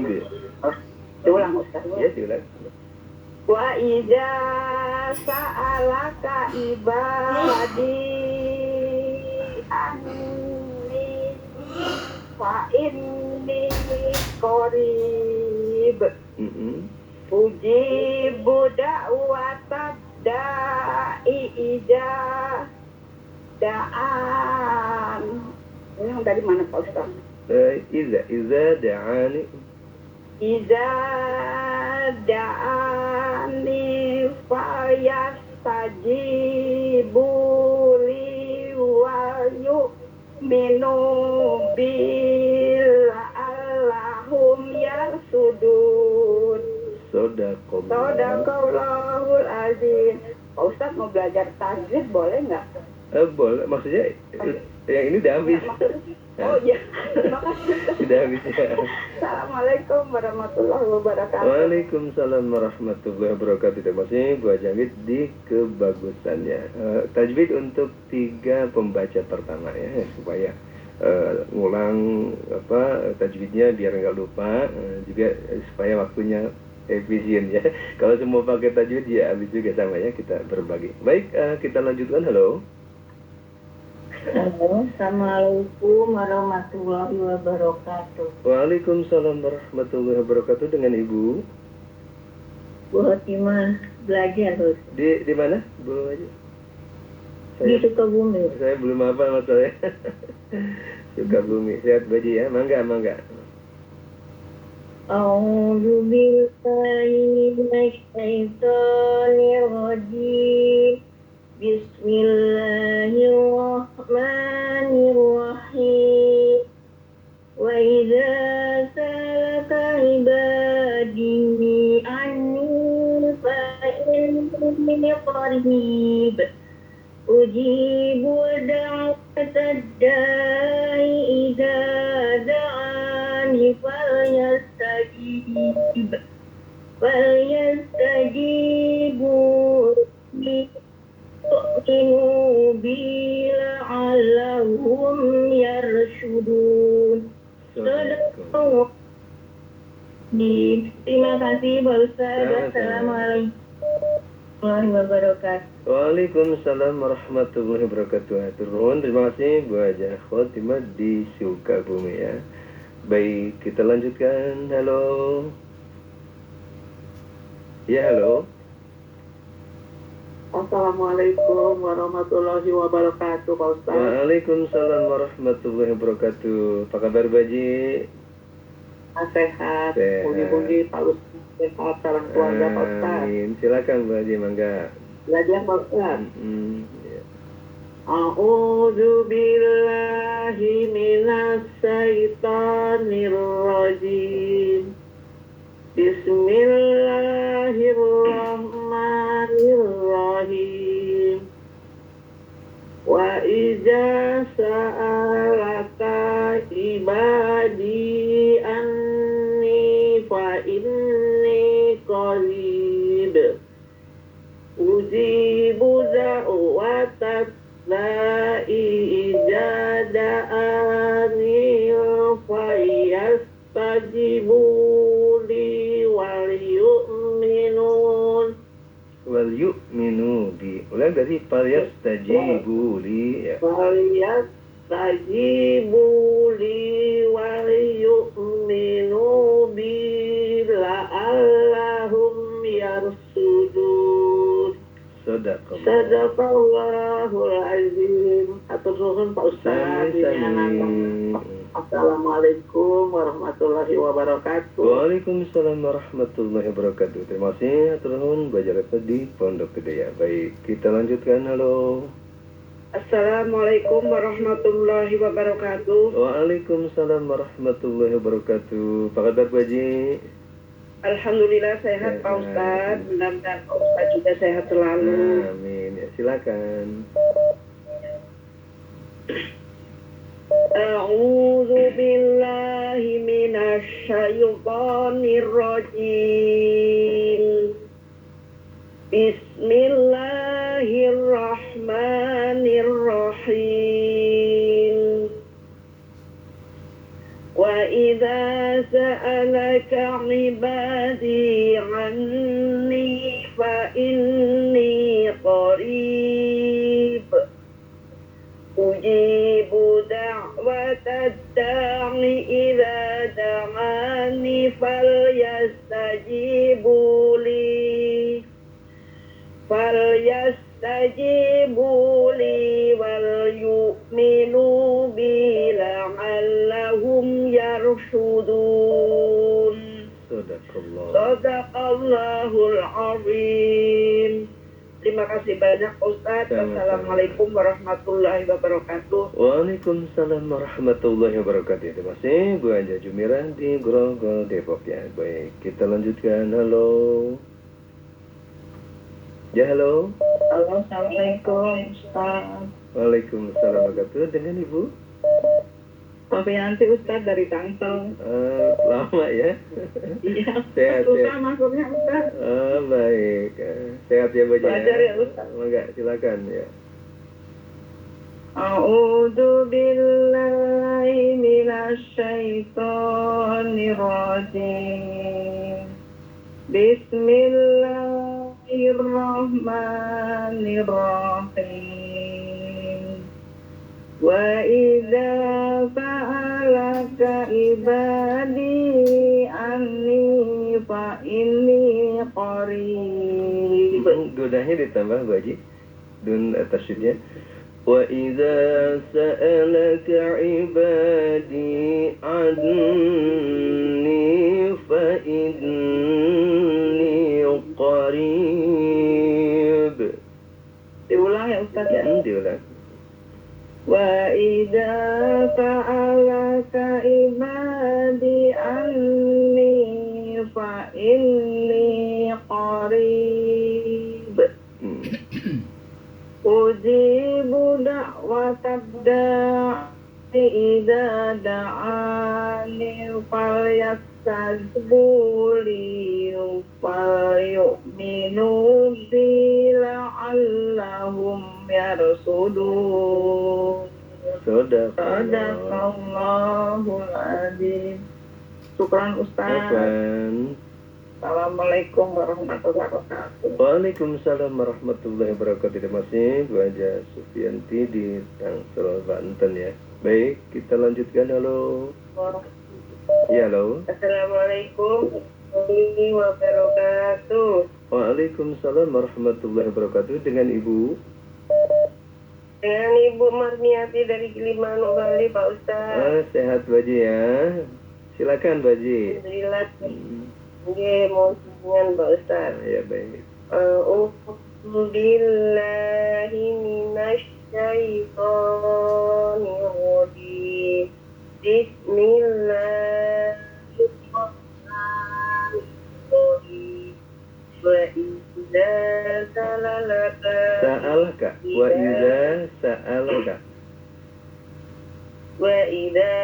Bi. Diulang Ustaz. Ya, diulang. Wa idza sa'alaka ibadi anni fa inni qarib. Ujibu da'watad da'i idza da'an. Yang dari mana Pak Ustaz? Iza da'ani. Iza da'ani fayastajibu li wa yu'minu bil allahum yarsudun. Sadaqallahul azim. Pak Ustaz mau belajar tajwid boleh nggak? Boleh, maksudnya yang ini udah habis. Oh iya, terima kasih. Sudah habis ya. Assalamualaikum warahmatullahi wabarakatuh. Waalaikumsalam warahmatullahi wabarakatuh. Terima kasih Bu Jamid di kebagusannya. Tajwid untuk 3 pembaca pertama ya, supaya ngulang tajwidnya biar nggak lupa, juga supaya waktunya efisien ya. Kalau semua pakai tajwid ya habis juga sama ya, kita berbagi. Baik, kita lanjutkan. Halo. Halo, Assalamualaikum warahmatullahi wabarakatuh. Waalaikumsalam warahmatullahi wabarakatuh. Dengan Ibu Bu Hotimah belajar terus. Di mana, Bu aja? Di Sukabumi. Saya belum hafal masalahnya. Sukabumi. Sehat Bu Haji ya. Mangga. A'udzu billahi minasyaitonir rajim. Bismillahirrahmanirrahim. Wa idza salaka ibadi anni fa inni qarib. Ujibu da'watad da'i idza da'ani falyastajibu li yu'minu bi la'allahum yarshudun. Terima kasih Pak Ustaz. Assalamualaikum warahmatullahi wabarakatuh. Waalaikumsalam warahmatullahi wabarakatuh. Turun. Terima kasih Bu Haja Khotimah di Sukabumi ya. Baik, kita lanjutkan. Halo. Ya, halo. Assalamualaikum warahmatullahi wabarakatuh Pak Ustaz. Waalaikumsalam warahmatullahi wabarakatuh. Apa kabar Bu Haji? Sehat. Puji-puji Pak Ustaz. Sehat, salam keluarga Pak Ustaz. Amin. Silakan Bu Haji, mangga. Belajar Pak Ustaz. A'udzu billahi minas syaitonir rajim. Bismillahirrahmanirrahim. Wa idza sa'alaka ibadi anni fa inni qarib. Ujibu da'watad da'i idza da'ani fa yastajibu li wal yu'minu bi. Ulang dari falyastajibu li ya. Falyastajibu li wal yu'minu bi la'allahum yarsudun. Sadaqallahul azim. Atur nuhun Pak Ustaz. Assalamualaikum warahmatullahi wabarakatuh. Waalaikumsalam warahmatullahi wabarakatuh. Terima kasih. Atur nuhun belajar di Pondok Gede ya. Baik, kita lanjutkan. Halo. Assalamualaikum warahmatullahi wabarakatuh. Waalaikumsalam warahmatullahi wabarakatuh. Apa kabar Bu Haji? Alhamdulillah sehat Pak Ustaz. Mudah-mudahan Pak Ustaz juga sehat selalu. Amin. Ya, silakan. A'udzu billahi minasy syaithanir rajim. Bismillahirrahmanirrahim. Wa idza سألك عبادي عني فإني قريب أجيب دعوة الداع إذا دعاني فليستجيبوا لي وليؤمنوا بي لعلهم يرشدون. Sadaqallahul Azim. Terima kasih banyak Ustaz. Assalamualaikum warahmatullahi wabarakatuh. Waalaikumsalam warahmatullahi wabarakatuh. Terima kasih Bu Anja Jumirah di Grogol Depok ya. Baik, kita lanjutkan. Halo. Ya, halo. Halo, Assalamualaikum Ustaz. Waalaikumsalam warahmatullahi wabarakatuh. Dengan Ibu? Novianti Ustaz dari Tangsel. Lama ya? Iya. Sehat Susah ya? masuknya Ustaz. Baik. Sehat ya Bu Anja? Belajar ya Ustaz. Enggak, silakan ya. A'udzu billahi minasy syaithanir rajim. Bismillahirrahmanirrahim. Wa idza fa'alaka ibadi anni fa inni qarib. Godanya ditambah Bu Haji. Dun tasydidnya. Wa idza sa'alaka ibadi anni fa inni qarib. Diulang ya Ustaz ya. Diulang. Wa idza fa'alaka ibadi anni fa inni qarib. Ujibu da'watad da'i idza da'ani falyastajibu li falyu'minu bi la'allahum yarsudun. Sadaqallahul Azim. Syukran Ustaz. Assalamualaikum warahmatullahi wabarakatuh. Waalaikumsalam warahmatullahi wabarakatuh. Terima kasih Bu Haja Sufianti di Tangsel, Banten ya. Baik, kita lanjutkan. Halo. Ya, halo. Assalamualaikum warahmatullahi wabarakatuh. Waalaikumsalam warahmatullahi wabarakatuh. Dengan Ibu? Dengan Ibu Marniati dari Gilimanuk, Bali, Pak Ustaz. Sehat Bu Haji ya. Silakan Bu Haji. Alhamdulillah. Nggih, mau dengan Pak Ustaz. Ya, baik. A'udzu billahi minasy syaithanir rajim. Bismillahirrahmanirrahim. Wa idza sa'alaka Wa idza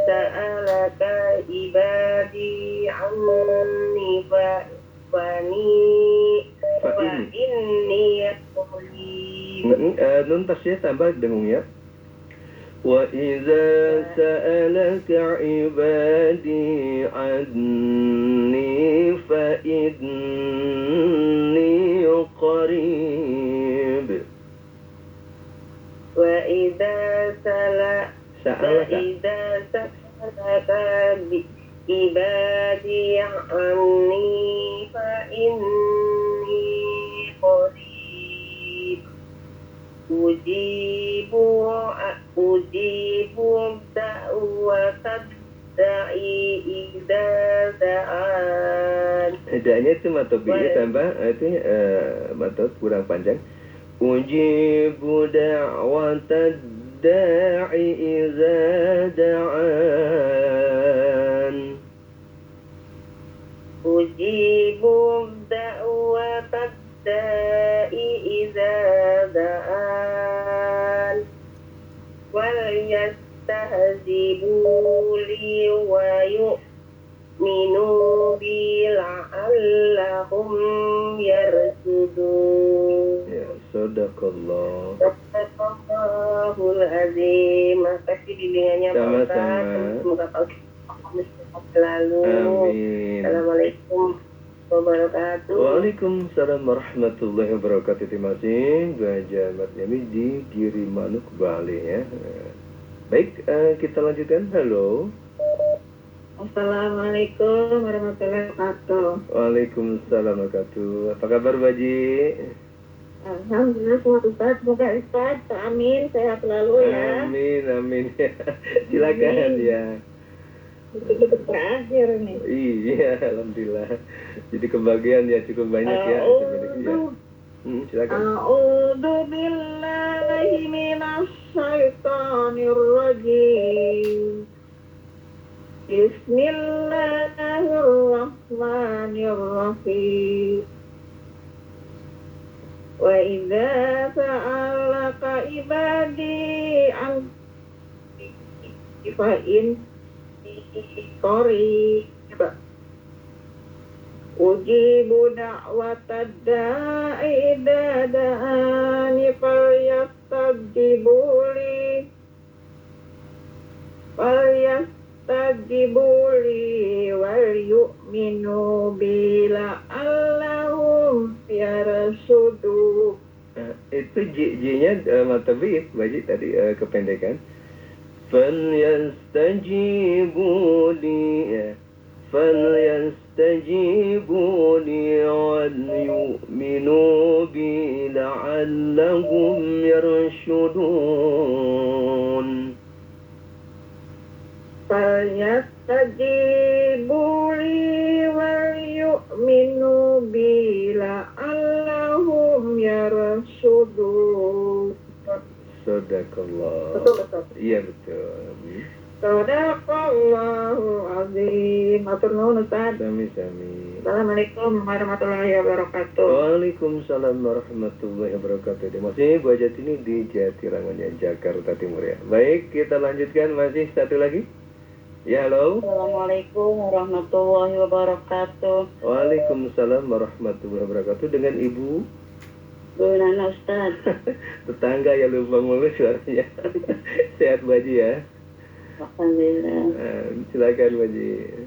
sa'alaka ibadi anni fa inni qarib. Nun tasnya tambah dengung ya. Wa idza sa'alaka ibadi anni fa inni qarib. Wa idza sa'alaka ibadi anni fa inni qarib. Ujibu da'watad da'i idza da'an. Da'nya itu matobinya tambah itu matot kurang panjang. Ujibu da'watad da'i idza da'an. Ujibu da'watad da'i idza da'an. Wal yastahzibu li wa yu'minu bi la'allahum yarsudun. Ya, sadaqallah. Sadaqallahul Azim. Makasih bimbingannya Pak Ustaz. Sama-sama. Semoga Pak Ustaz selalu. Amin. Assalamualaikum wabarakatuh. Waalaikumsalam warahmatullahi wabarakatuh. Terima kasih Baja Ahmad Yami di Girimanuk, Bali ya. Baik, kita lanjutkan. Halo. Assalamualaikum warahmatullahi wabarakatuh. Waalaikumsalam warahmatullahi wabarakatuh. Apa kabar Baji? Alhamdulillah sehat Ustaz. Semoga Ustaz, amin, sehat selalu ya. Amin, amin ya. Silakan ya. Itu terakhir nih. Iya, alhamdulillah. Jadi kebagian ya cukup banyak ya. Silakan. A'udzu billahi minasy syaithanir rajim. Bismillahirrahmanirrahim. Wa idza sa'alaka ibadi an fa in qarib ujibu da'watad da'i idza da'ani falyastajibuli wal yu'minu bila allahum yarsudu. Itu J-nya matabi Baji tadi kependekan. Falyastajibuli ya. Falyastajibuli wal yu'minu bi la'allahum yarshudun. Falyastajibuli wal yu'minu bi la'allahum yarshudun. Sadaqallah. Betul. Iya betul. Sadaqallahul azim. Matur nuwun Ustaz. Sami-sami. Assalamualaikum warahmatullahi wabarakatuh. Waalaikumsalam warahmatullahi wabarakatuh. Masih Bu Jatini di Jatirangonya, Jakarta Timur ya. Baik, kita lanjutkan masih satu lagi. Ya, halo. Assalamualaikum warahmatullahi wabarakatuh. Waalaikumsalam warahmatullahi wabarakatuh. Dengan Ibu Bu Nana Ustaz. tetangga ya, lupa mulu suaranya. Sehat Bu Haji ya. Alhamdulillah. Silakan Bu Haji.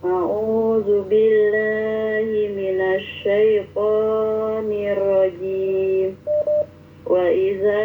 A'udzu billahi minasy syaithanir rajim. Wa idza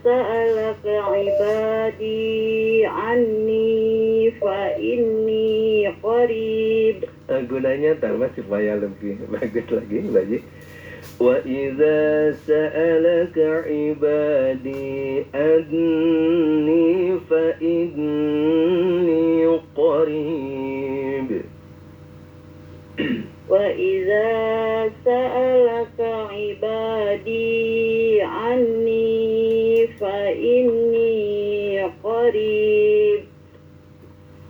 sa'alaka 'ibadi 'anni fa inni qarib. Gunanya tambah supaya lebih bagus lagi Bu Haji. Wa idza sa'alaka 'ibadi anni fa inni qarib. Wa idza sa'alaka 'ibadi anni fa inni qarib.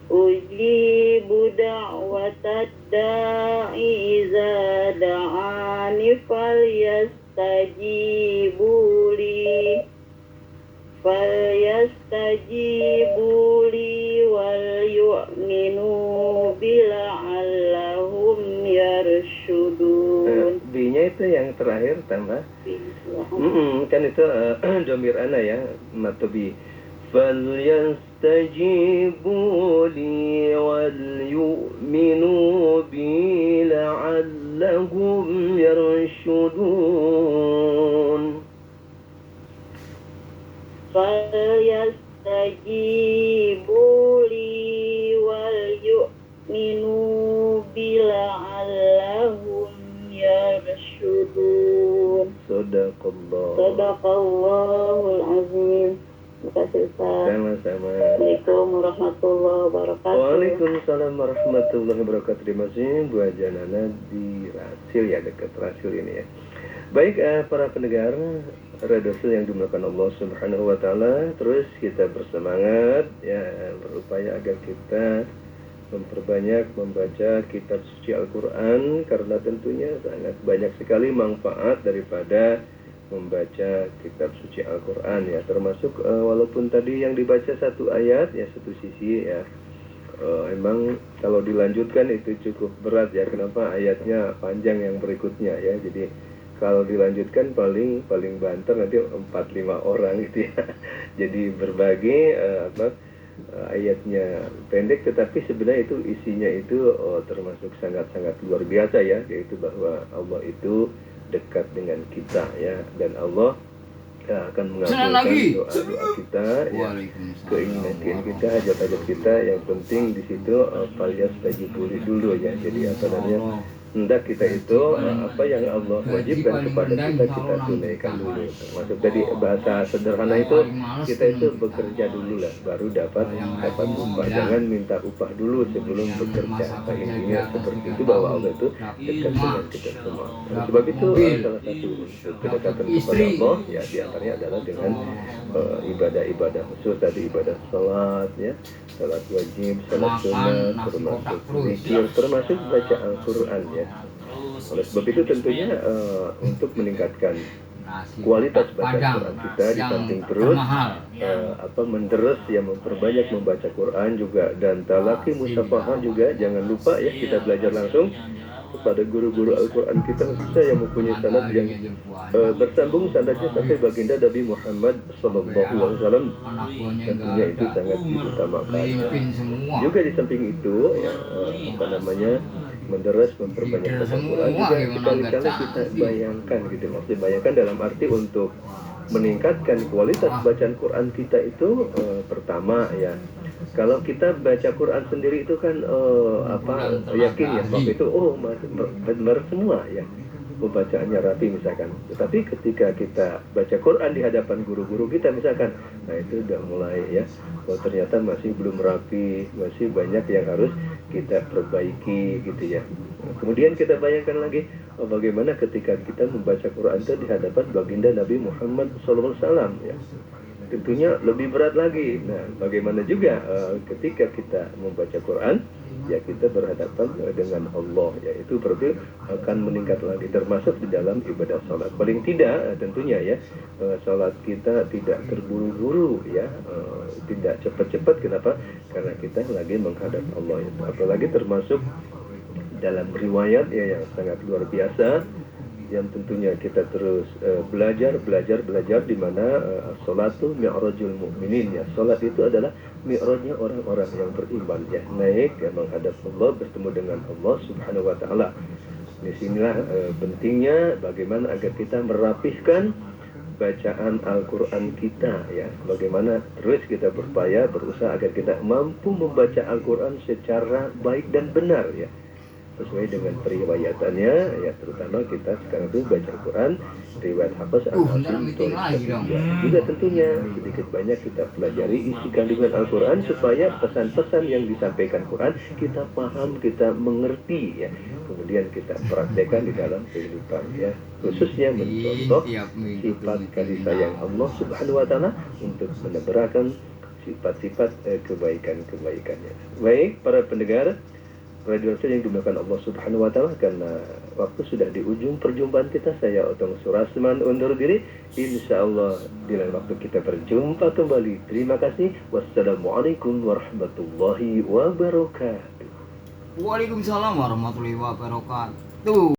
Ujibu da'watad da'i idza da'ani falyastajibuli wal yu'minu bila'allahum yarshudun. B-nya itu yang terakhir tambah. Kan itu domir ana ya, matobi. Falyastajibuli wal yu'minu bila'allahum yarshudun. Falyastajibuli wal yu'minu bila'allahum yarshudun. Sadaqallahul azim. Terima kasih Ustaz. Sama-sama. Assalamualaikum warahmatullahi wabarakatuh. Waalaikumsalam warahmatullahi wabarakatuh. Terima kasih Bu Janana di Rasil ya, dekat Rasil ini ya. Baik, para pendengar Rasul yang dimuliakan Allah Subhanahu wa taala, terus kita bersemangat ya, berupaya agar kita memperbanyak membaca kitab suci Al-Qur'an, karena tentunya sangat banyak sekali manfaat daripada membaca kitab suci Al-Qur'an ya, termasuk walaupun tadi yang dibaca satu ayat ya, satu sisi ya, emang kalau dilanjutkan itu cukup berat ya. Kenapa? Ayatnya panjang yang berikutnya ya. Jadi kalau dilanjutkan paling banter nanti 4-5 orang gitu ya. Jadi berbagi ayatnya pendek tetapi sebenarnya itu isinya itu termasuk sangat-sangat luar biasa ya, yaitu bahwa Allah itu dekat dengan kita ya, dan Allah akan mengabulkan doa-doa kita ya, keinginan kita, hajat-hajat kita. Yang penting di situ alias tajibuli dulu ya. Jadi apa namanya, hendak kita itu apa yang Allah wajibkan kepada kita tunaikan dulu. Termasuk tadi bahasa sederhana itu, kita itu bekerja dulu lah baru dapat upah. Jangan minta upah dulu sebelum bekerja. Nah, intinya seperti itu, bahwa Allah itu dekat dengan kita semua. Sebab itu salah satu untuk kedekatan kepada Allah ya diantaranya adalah dengan ibadah-ibadah khusus tadi, ibadah salat ya, salat wajib, salat sunat, termasuk zikir, termasuk baca Al-Quran ya. Oleh sebab itu tentunya untuk meningkatkan kualitas bacaan Quran kita, di samping terus menderes ya, memperbanyak membaca Quran juga, dan talaki musafahah juga jangan lupa ya, kita belajar langsung kepada guru-guru Al-Quran kita, khususnya yang mempunyai sanad yang bersambung sanadnya sampai baginda Nabi Muhammad SAW. Tentunya itu sangat diutamakan. Juga di samping itu ya, menderes memperbanyak baca Quran juga sekali-kali kita bayangkan gitu, maksudnya bayangkan dalam arti untuk meningkatkan kualitas bacaan Quran kita itu pertama ya, kalau kita baca Quran sendiri itu kan yakin ya waktu itu benar semua ya, pembacaannya rapi misalkan. Tetapi ketika kita baca Quran di hadapan guru-guru kita misalkan, nah itu udah mulai ya, ternyata masih belum rapi, masih banyak yang harus kita perbaiki gitu ya. Kemudian kita bayangkan lagi bagaimana ketika kita membaca Quran itu di hadapan baginda Nabi Muhammad SAW ya, tentunya lebih berat lagi. Nah, bagaimana juga ketika kita membaca Quran ya, kita berhadapan dengan Allah ya, itu berarti akan meningkat lagi, termasuk di dalam ibadah sholat. Paling tidak tentunya ya, sholat kita tidak terburu-buru ya, tidak cepat-cepat. Kenapa? Karena kita lagi menghadap Allah ya. Apalagi termasuk dalam riwayat ya yang sangat luar biasa, yang tentunya kita terus belajar di mana sholatu mi'rajul mu'minin ya. Sholat itu adalah mi'rajnya orang-orang yang beriman ya, naik ya, menghadap Allah, bertemu dengan Allah Subhanahu wa taala. Disinilah pentingnya bagaimana agar kita merapihkan bacaan Al-Quran kita ya, bagaimana terus kita berupaya berusaha agar kita mampu membaca Al-Quran secara baik dan benar ya, sesuai dengan periwayatannya ya. Terutama kita sekarang itu baca Al-Quran riwayat Hafiz Al-Hakim juga tentunya sedikit banyak kita pelajari isi kandungan Al-Quran, supaya pesan-pesan yang disampaikan Quran kita paham, kita mengerti ya, kemudian kita praktekkan di dalam kehidupan ya, khususnya mencontoh sifat kasih sayang Allah Subhanahu wa taala untuk menebarkan sifat-sifat kebaikan-kebaikannya. Baik para pendengar Radio yang dimuliakan Allah Subhanahu wa taala, karena waktu sudah di ujung perjumpaan kita, saya Otong Surasman undur diri. Insyaallah di lain waktu kita berjumpa kembali. Terima kasih. Wassalamualaikum warahmatullahi wabarakatuh. Waalaikumsalam warahmatullahi wabarakatuh.